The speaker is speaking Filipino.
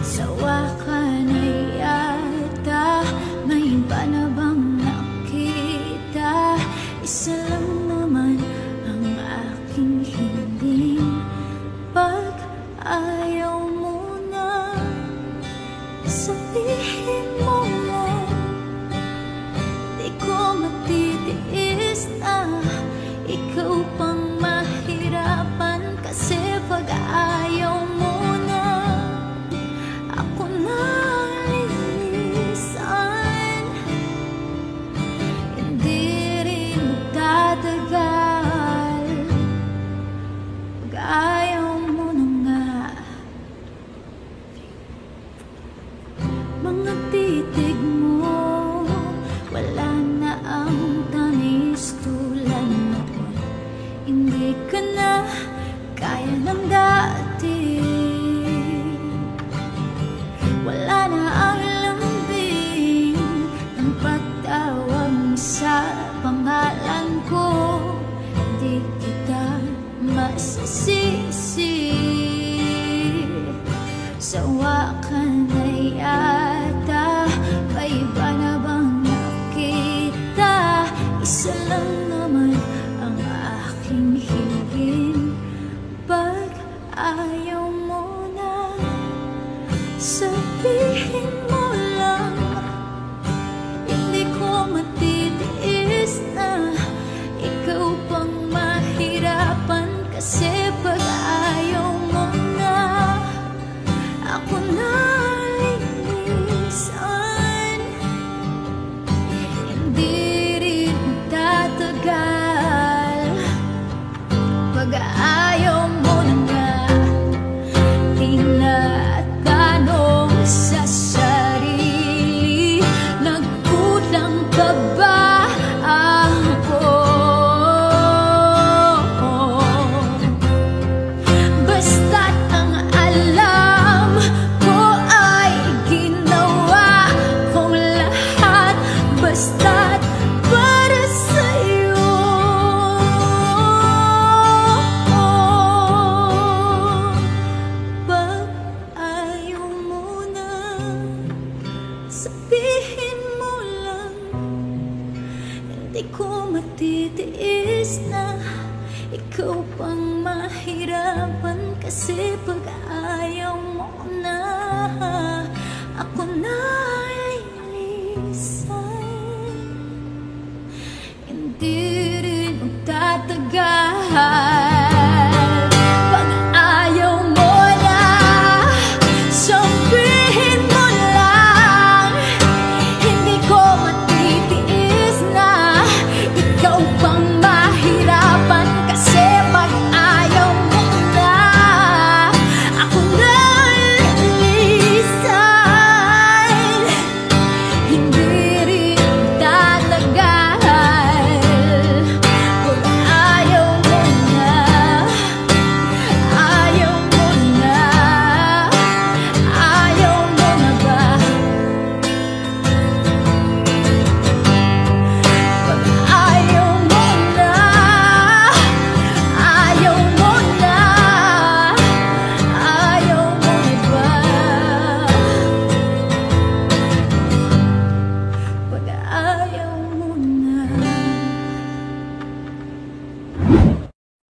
Sawa ka na yata, may iba na bang nakita? Isa lang naman ang aking hiling, pag ayaw mo na, sabihin mo lang. Di ko matitiis na ikaw pang mahirapan, kasi pag ayaw mo na, ako na lilisan. Hindi rin magtatagal pag ayaw mo na nga. Mga titig mo, wala na ang tamis tulad noon. Hindi ka na kaya ng dati. Wala na ang lambing ng pagtawag sa pangalan ko. Di kita masisisi. Sawa ka na yata, may iba na bang nakita? Isa lang naman ang aking hiling, pag ayaw mo na, sabihin mo lang. Hindi ko matitiis na ikaw pang mahirapan, kasi pag ayaw mo na, ako na lilisan. Hindi rin tatagal pag ayaw mo na nga. Tinatanong sa sarili, nagkulang ka ba ako? Basta't ang alam ko ay ginawa kong lahat, basta't para sa'yo. Pag ayaw mo na, sabihin mo lang. Hindi ko matitiis na ikaw pang mahirapan, kasi pag